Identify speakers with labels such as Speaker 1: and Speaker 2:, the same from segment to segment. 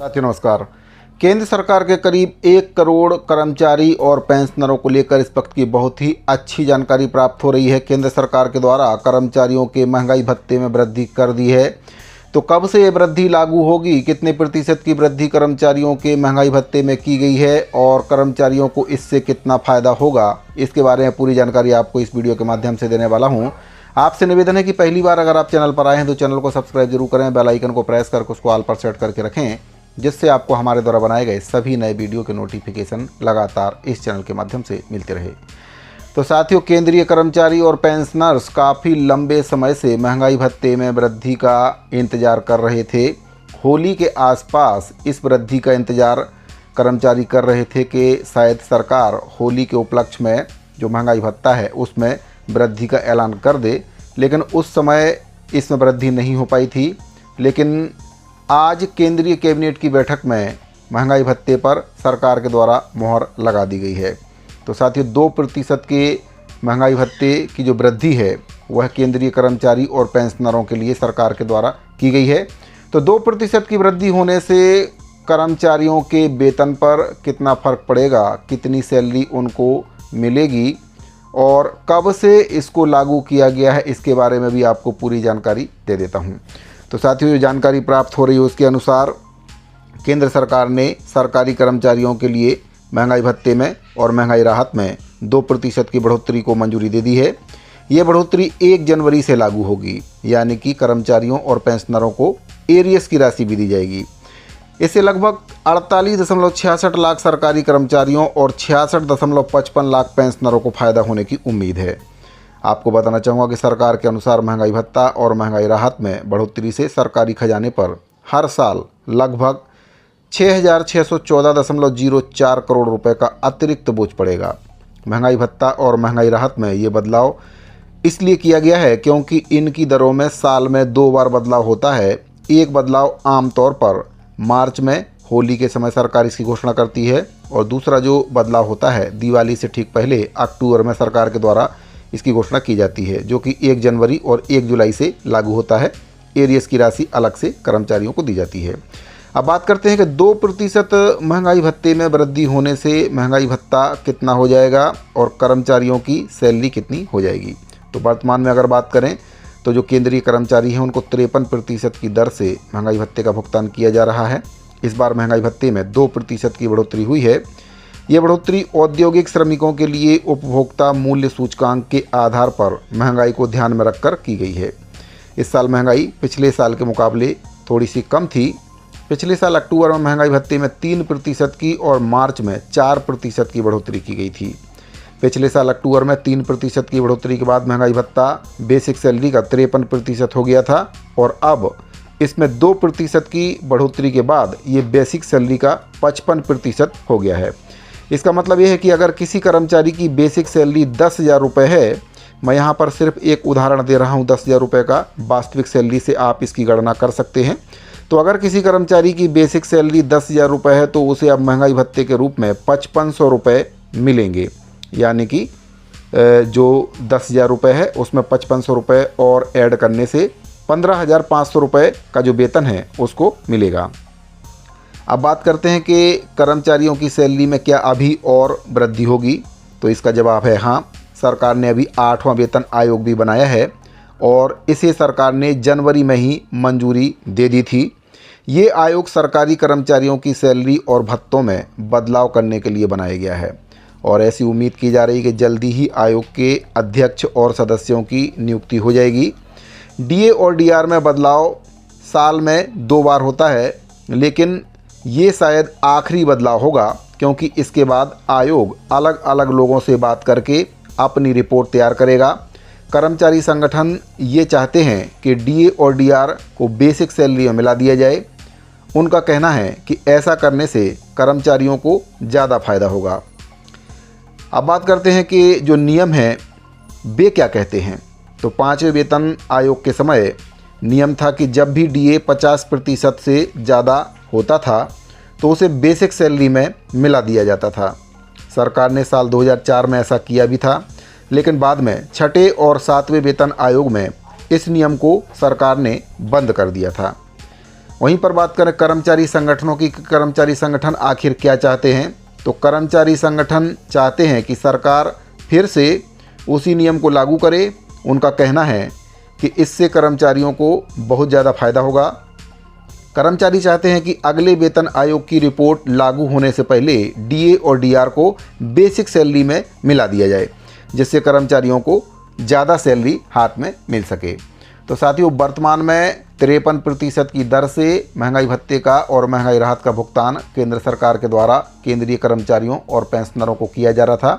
Speaker 1: साथियों नमस्कार। केंद्र सरकार के करीब 1 करोड़ कर्मचारी और पेंशनरों को लेकर इस वक्त की बहुत ही अच्छी जानकारी प्राप्त हो रही है। केंद्र सरकार के द्वारा कर्मचारियों के महंगाई भत्ते में वृद्धि कर दी है। तो कब से ये वृद्धि लागू होगी, कितने प्रतिशत की वृद्धि कर्मचारियों के महंगाई भत्ते में की गई है और कर्मचारियों को इससे कितना फ़ायदा होगा, इसके बारे में पूरी जानकारी आपको इस वीडियो के माध्यम से देने वाला हूँ। आपसे निवेदन है कि पहली बार अगर आप चैनल पर आए हैं तो चैनल को सब्सक्राइब जरूर करें, बेल आइकन को प्रेस करके उसको ऑल पर सेट करके रखें, जिससे आपको हमारे द्वारा बनाए गए सभी नए वीडियो के नोटिफिकेशन लगातार इस चैनल के माध्यम से मिलते रहे। तो साथियों, केंद्रीय कर्मचारी और पेंशनर्स काफ़ी लंबे समय से महंगाई भत्ते में वृद्धि का इंतज़ार कर रहे थे। होली के आसपास इस वृद्धि का इंतज़ार कर्मचारी कर रहे थे कि शायद सरकार होली के उपलक्ष्य में जो महंगाई भत्ता है उसमें वृद्धि का ऐलान कर दे, लेकिन उस समय इसमें वृद्धि नहीं हो पाई थी। लेकिन आज केंद्रीय कैबिनेट की बैठक में महंगाई भत्ते पर सरकार के द्वारा मोहर लगा दी गई है। तो साथियों, 2% के महंगाई भत्ते की जो वृद्धि है वह केंद्रीय कर्मचारी और पेंशनरों के लिए सरकार के द्वारा की गई है। तो 2% की वृद्धि होने से कर्मचारियों के वेतन पर कितना फ़र्क पड़ेगा, कितनी सैलरी उनको मिलेगी और कब से इसको लागू किया गया है, इसके बारे में भी आपको पूरी जानकारी दे देता हूं। तो साथियों, जो जानकारी प्राप्त हो रही है उसके अनुसार केंद्र सरकार ने सरकारी कर्मचारियों के लिए महंगाई भत्ते में और महंगाई राहत में 2% की बढ़ोतरी को मंजूरी दे दी है। ये बढ़ोतरी 1 जनवरी से लागू होगी, यानी कि कर्मचारियों और पेंशनरों को एरियस की राशि भी दी जाएगी। इससे लगभग 48.66 लाख सरकारी कर्मचारियों और 66.55 लाख पेंशनरों को फ़ायदा होने की उम्मीद है। आपको बताना चाहूँगा कि सरकार के अनुसार महंगाई भत्ता और महंगाई राहत में बढ़ोतरी से सरकारी खजाने पर हर साल लगभग 6,614.04 करोड़ रुपए का अतिरिक्त बोझ पड़ेगा। महंगाई भत्ता और महंगाई राहत में ये बदलाव इसलिए किया गया है क्योंकि इनकी दरों में साल में 2 बार बदलाव होता है। एक बदलाव आमतौर पर मार्च में होली के समय सरकार इसकी घोषणा करती है और दूसरा जो बदलाव होता है दिवाली से ठीक पहले अक्टूबर में सरकार के द्वारा इसकी घोषणा की जाती है, जो कि 1 जनवरी और 1 जुलाई से लागू होता है। एरियस की राशि अलग से कर्मचारियों को दी जाती है। अब बात करते हैं कि 2% महंगाई भत्ते में वृद्धि होने से महंगाई भत्ता कितना हो जाएगा और कर्मचारियों की सैलरी कितनी हो जाएगी। तो वर्तमान में अगर बात करें तो जो केंद्रीय कर्मचारी हैं उनको 53% की दर से महंगाई भत्ते का भुगतान किया जा रहा है। इस बार महंगाई भत्ते में 2% की बढ़ोतरी हुई है। ये बढ़ोतरी औद्योगिक श्रमिकों के लिए उपभोक्ता मूल्य सूचकांक के आधार पर महंगाई को ध्यान में रखकर की गई है। इस साल महंगाई पिछले साल के मुकाबले थोड़ी सी कम थी। पिछले साल अक्टूबर में महंगाई भत्ते में 3% की और मार्च में 4% की बढ़ोतरी की गई थी। पिछले साल अक्टूबर में 3% की बढ़ोतरी के बाद महंगाई भत्ता बेसिक सैलरी का 53% हो गया था और अब इसमें 2% की बढ़ोतरी के बाद ये बेसिक सैलरी का 55% हो गया है। इसका मतलब ये है कि अगर किसी कर्मचारी की बेसिक सैलरी 10,000 रुपये है, मैं यहाँ पर सिर्फ एक उदाहरण दे रहा हूँ 10,000 रुपये का, वास्तविक सैलरी से आप इसकी गणना कर सकते हैं। तो अगर किसी कर्मचारी की बेसिक सैलरी 10,000 रुपये है तो उसे अब महंगाई भत्ते के रूप में 5500 रुपये मिलेंगे, यानी कि जो 10,000 रुपये है उसमें 5500 रुपये और ऐड करने से 15,500 रुपये का जो वेतन है उसको मिलेगा। अब बात करते हैं कि कर्मचारियों की सैलरी में क्या अभी और वृद्धि होगी, तो इसका जवाब है हाँ। सरकार ने अभी 8वां वेतन आयोग भी बनाया है और इसे सरकार ने जनवरी में ही मंजूरी दे दी थी। ये आयोग सरकारी कर्मचारियों की सैलरी और भत्तों में बदलाव करने के लिए बनाया गया है और ऐसी उम्मीद की जा रही है कि जल्दी ही आयोग के अध्यक्ष और सदस्यों की नियुक्ति हो जाएगी। डीए और डीआर में बदलाव साल में 2 बार होता है, लेकिन ये शायद आखिरी बदलाव होगा क्योंकि इसके बाद आयोग अलग अलग लोगों से बात करके अपनी रिपोर्ट तैयार करेगा। कर्मचारी संगठन ये चाहते हैं कि डीए और डीआर को बेसिक सैलरी में मिला दिया जाए। उनका कहना है कि ऐसा करने से कर्मचारियों को ज़्यादा फायदा होगा। अब बात करते हैं कि जो नियम हैं वे क्या कहते हैं। तो 5वें वेतन आयोग के समय नियम था कि जब भी डीए 50% से ज़्यादा होता था तो उसे बेसिक सैलरी में मिला दिया जाता था। सरकार ने साल 2004 में ऐसा किया भी था, लेकिन बाद में 6ठे और 7वें वेतन आयोग में इस नियम को सरकार ने बंद कर दिया था। वहीं पर बात करें कर्मचारी संगठनों की, कर्मचारी संगठन आखिर क्या चाहते हैं, तो कर्मचारी संगठन चाहते हैं कि सरकार फिर से उसी नियम को लागू करे। उनका कहना है कि इससे कर्मचारियों को बहुत ज़्यादा फायदा होगा। कर्मचारी चाहते हैं कि अगले वेतन आयोग की रिपोर्ट लागू होने से पहले डीए और डीआर को बेसिक सैलरी में मिला दिया जाए, जिससे कर्मचारियों को ज़्यादा सैलरी हाथ में मिल सके। तो साथियों, वर्तमान में 53% की दर से महंगाई भत्ते का और महंगाई राहत का भुगतान केंद्र सरकार के द्वारा केंद्रीय कर्मचारियों और पेंशनरों को किया जा रहा था।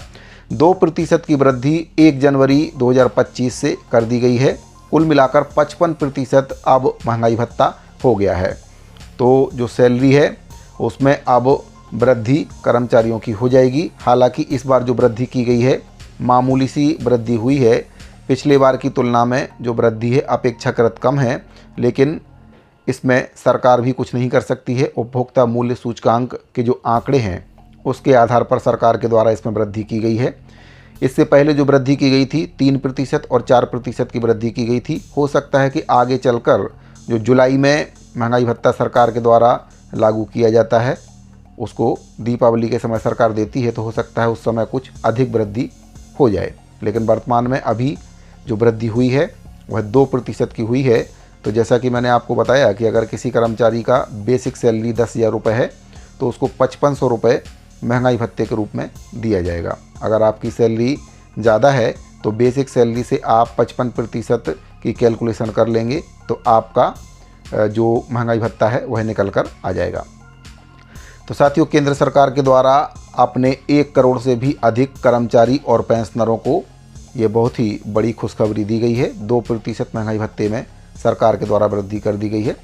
Speaker 1: 2% की वृद्धि 1 जनवरी 2025 से कर दी गई है। कुल मिलाकर 55% अब महंगाई भत्ता हो गया है। तो जो सैलरी है उसमें अब वृद्धि कर्मचारियों की हो जाएगी। हालांकि इस बार जो वृद्धि की गई है मामूली सी वृद्धि हुई है, पिछले बार की तुलना में जो वृद्धि है अपेक्षाकृत कम है, लेकिन इसमें सरकार भी कुछ नहीं कर सकती है। उपभोक्ता मूल्य सूचकांक के जो आंकड़े हैं उसके आधार पर सरकार के द्वारा इसमें वृद्धि की गई है। इससे पहले जो वृद्धि की गई थी 3% और 4% की वृद्धि की गई थी। हो सकता है कि आगे चलकर जो जुलाई में महंगाई भत्ता सरकार के द्वारा लागू किया जाता है, उसको दीपावली के समय सरकार देती है, तो हो सकता है उस समय कुछ अधिक वृद्धि हो जाए। लेकिन वर्तमान में अभी जो वृद्धि हुई है वह 2% की हुई है। तो जैसा कि मैंने आपको बताया कि अगर किसी कर्मचारी का बेसिक सैलरी 10,000 रुपये है तो उसको 5500 रुपये महंगाई भत्ते के रूप में दिया जाएगा। अगर आपकी सैलरी ज़्यादा है तो बेसिक सैलरी से आप 55% की कैलकुलेशन कर लेंगे तो आपका जो महंगाई भत्ता है वह निकल कर आ जाएगा। तो साथियों, केंद्र सरकार के द्वारा अपने 1 करोड़ से भी अधिक कर्मचारी और पेंशनरों को ये बहुत ही बड़ी खुशखबरी दी गई है। 2% महंगाई भत्ते में सरकार के द्वारा वृद्धि कर दी गई है।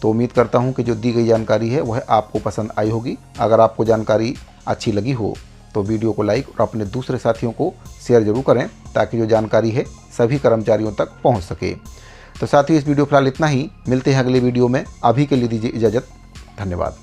Speaker 1: तो उम्मीद करता हूँ कि जो दी गई जानकारी है वह आपको पसंद आई होगी। अगर आपको जानकारी अच्छी लगी हो तो वीडियो को लाइक और अपने दूसरे साथियों को शेयर जरूर करें, ताकि जो जानकारी है सभी कर्मचारियों तक पहुँच सके। तो साथियों, इस वीडियो फिलहाल इतना ही। मिलते हैं अगले वीडियो में। अभी के लिए दीजिए इजाज़त। धन्यवाद।